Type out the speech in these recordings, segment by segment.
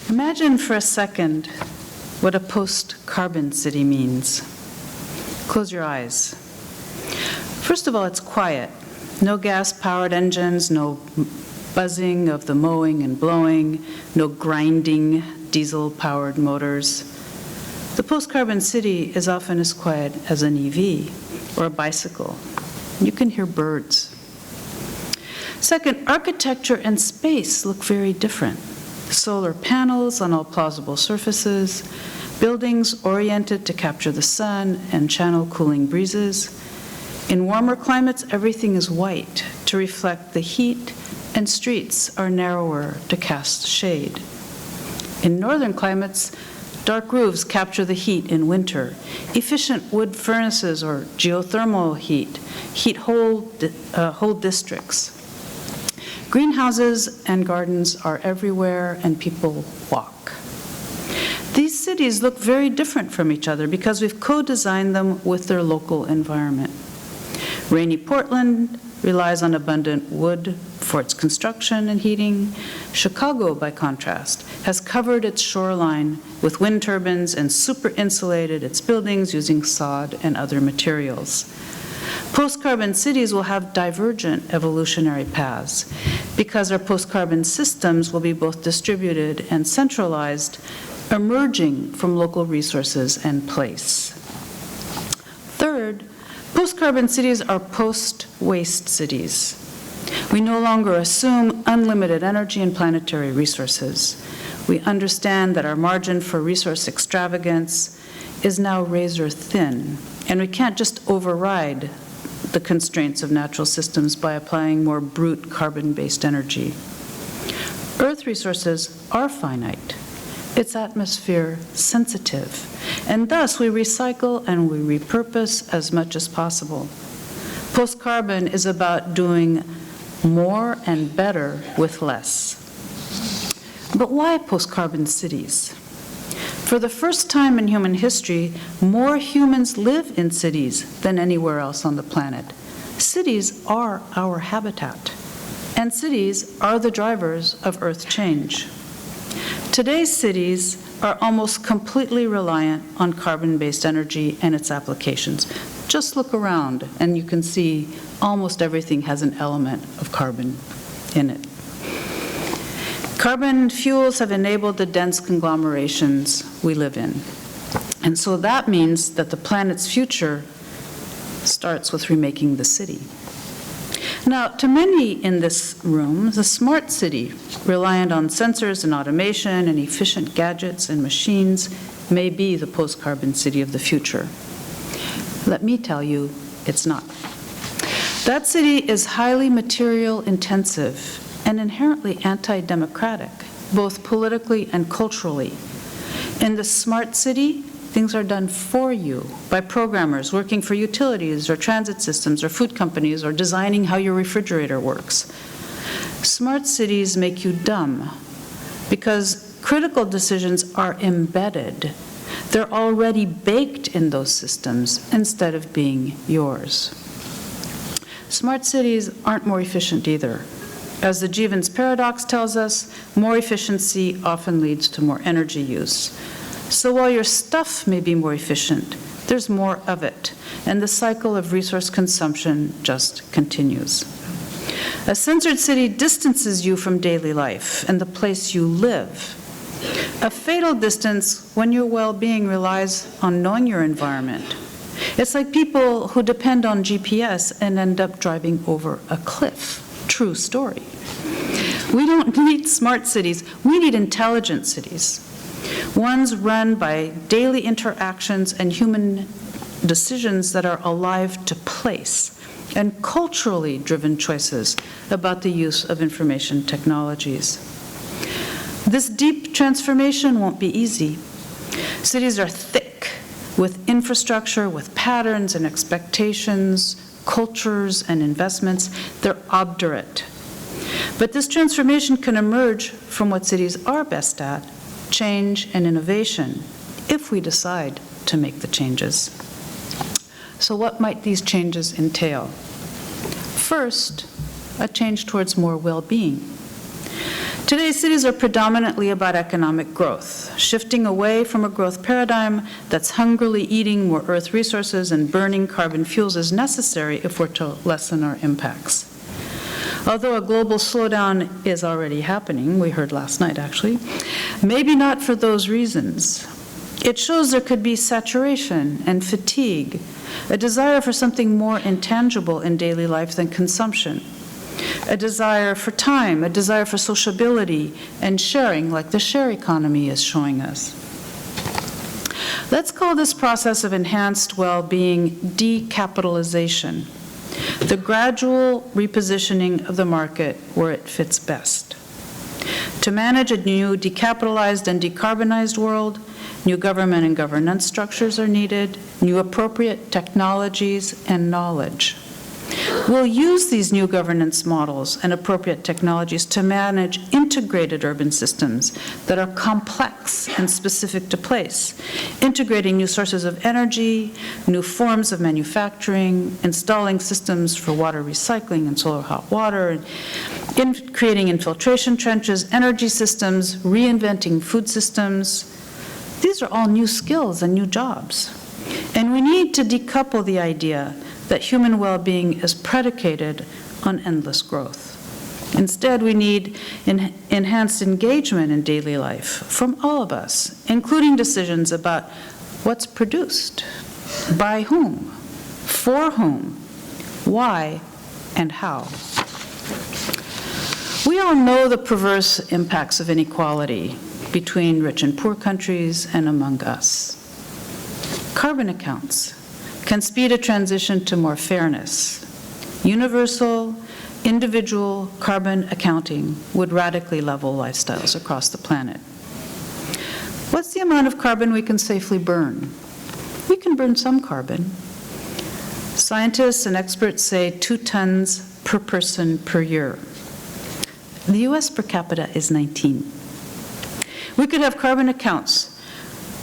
Imagine for a second what a post-carbon city means. Close your eyes. First of all, it's quiet. No gas-powered engines, no buzzing of the mowing and blowing, no grinding diesel-powered motors. The post-carbon city is often as quiet as an EV or a bicycle. You can hear birds. Second, architecture and space look very different. Solar panels on all plausible surfaces, buildings oriented to capture the sun and channel cooling breezes. In warmer climates, everything is white to reflect the heat, and streets are narrower to cast shade. In northern climates, dark roofs capture the heat in winter. Efficient wood furnaces or geothermal heat whole districts. Greenhouses and gardens are everywhere, and people walk. These cities look very different from each other because we've co-designed them with their local environment. Rainy Portland relies on abundant wood for its construction and heating. Chicago, by contrast, has covered its shoreline with wind turbines and super-insulated its buildings using sod and other materials. Post-carbon cities will have divergent evolutionary paths because our post-carbon systems will be both distributed and centralized, emerging from local resources and place. Third, post-carbon cities are post-waste cities. We no longer assume unlimited energy and planetary resources. We understand that our margin for resource extravagance is now razor thin, and we can't just override the constraints of natural systems by applying more brute carbon-based energy. Earth resources are finite. Its atmosphere sensitive, and thus we recycle and we repurpose as much as possible. Post-carbon is about doing more and better with less. But why post-carbon cities? For the first time in human history, more humans live in cities than anywhere else on the planet. Cities are our habitat, and cities are the drivers of Earth change. Today's cities are almost completely reliant on carbon-based energy and its applications. Just look around and you can see almost everything has an element of carbon in it. Carbon fuels have enabled the dense conglomerations we live in. And so that means that the planet's future starts with remaking the city. Now, to many in this room, the smart city, reliant on sensors and automation and efficient gadgets and machines, may be the post-carbon city of the future. Let me tell you, it's not. That city is highly material intensive and inherently anti-democratic, both politically and culturally. In the smart city, things are done for you by programmers working for utilities or transit systems or food companies or designing how your refrigerator works. Smart cities make you dumb because critical decisions are embedded. They're already baked in those systems instead of being yours. Smart cities aren't more efficient either. As the Jevons paradox tells us, more efficiency often leads to more energy use. So while your stuff may be more efficient, there's more of it, and the cycle of resource consumption just continues. A censored city distances you from daily life and the place you live. A fatal distance when your well-being relies on knowing your environment. It's like people who depend on GPS and end up driving over a cliff. True story. We don't need smart cities. We need intelligent cities. Ones run by daily interactions and human decisions that are alive to place, and culturally driven choices about the use of information technologies. This deep transformation won't be easy. Cities are thick with infrastructure, with patterns and expectations, cultures and investments. They're obdurate. But this transformation can emerge from what cities are best at, change and innovation, if we decide to make the changes. So what might these changes entail? First, a change towards more well-being. Today, cities are predominantly about economic growth, shifting away from a growth paradigm that's hungrily eating more earth resources and burning carbon fuels is necessary if we're to lessen our impacts. Although a global slowdown is already happening, we heard last night actually, maybe not for those reasons. It shows there could be saturation and fatigue, a desire for something more intangible in daily life than consumption, a desire for time, a desire for sociability and sharing, like the share economy is showing us. Let's call this process of enhanced well-being decapitalization, the gradual repositioning of the market where it fits best. To manage a new decapitalized and decarbonized world, new government and governance structures are needed, new appropriate technologies and knowledge. We'll use these new governance models and appropriate technologies to manage integrated urban systems that are complex and specific to place, integrating new sources of energy, new forms of manufacturing, installing systems for water recycling and solar hot water, creating infiltration trenches, energy systems, reinventing food systems. These are all new skills and new jobs. And we need to decouple the idea that human well-being is predicated on endless growth. Instead, we need enhanced engagement in daily life from all of us, including decisions about what's produced, by whom, for whom, why, and how. We all know the perverse impacts of inequality between rich and poor countries and among us. Carbon accounts can speed a transition to more fairness. Universal, individual carbon accounting would radically level lifestyles across the planet. What's the amount of carbon we can safely burn? We can burn some carbon. Scientists and experts say 2 tons per person per year. The US per capita is 19. We could have carbon accounts.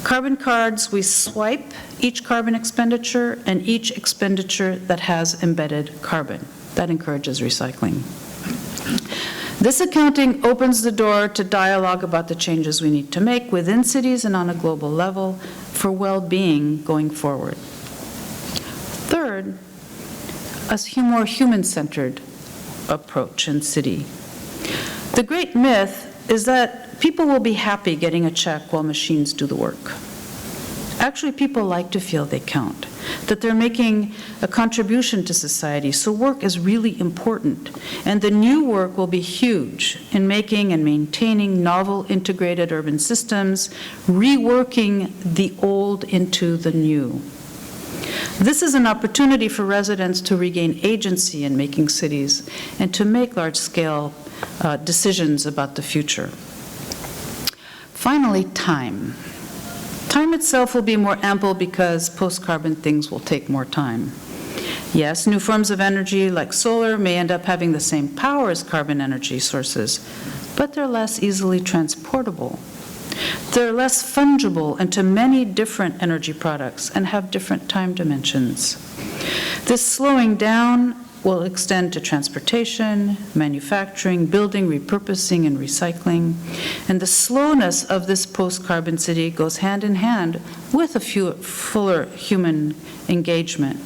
Carbon cards, we swipe each carbon expenditure and each expenditure that has embedded carbon. That encourages recycling. This accounting opens the door to dialogue about the changes we need to make within cities and on a global level for well-being going forward. Third, a more human-centered approach in city. The great myth is that people will be happy getting a check while machines do the work. Actually, people like to feel they count, that they're making a contribution to society, so work is really important. And the new work will be huge in making and maintaining novel integrated urban systems, reworking the old into the new. This is an opportunity for residents to regain agency in making cities and to make large-scale decisions about the future. Finally, time. Time itself will be more ample because post-carbon things will take more time. Yes, new forms of energy like solar may end up having the same power as carbon energy sources, but they're less easily transportable. They're less fungible into many different energy products and have different time dimensions. This slowing down will extend to transportation, manufacturing, building, repurposing, and recycling. And the slowness of this post-carbon city goes hand in hand with a fuller human engagement.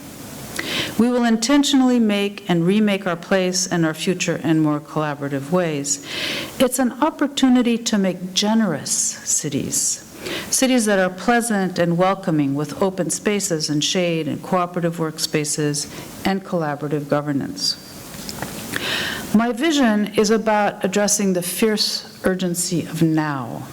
We will intentionally make and remake our place and our future in more collaborative ways. It's an opportunity to make generous cities. Cities that are pleasant and welcoming with open spaces and shade and cooperative workspaces and collaborative governance. My vision is about addressing the fierce urgency of now.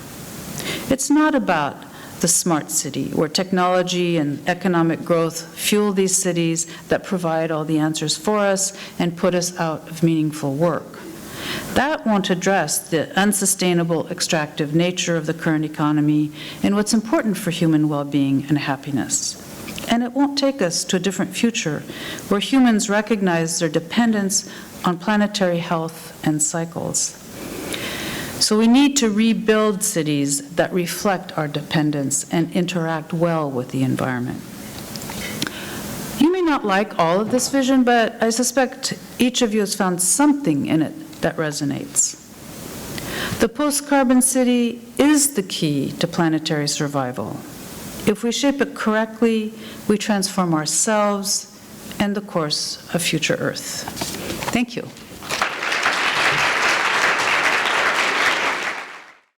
It's not about the smart city, where technology and economic growth fuel these cities that provide all the answers for us and put us out of meaningful work. That won't address the unsustainable extractive nature of the current economy and what's important for human well-being and happiness. And it won't take us to a different future where humans recognize their dependence on planetary health and cycles. So we need to rebuild cities that reflect our dependence and interact well with the environment. You may not like all of this vision, but I suspect each of you has found something in it that resonates. The post-carbon city is the key to planetary survival. If we shape it correctly, we transform ourselves and the course of future Earth. Thank you.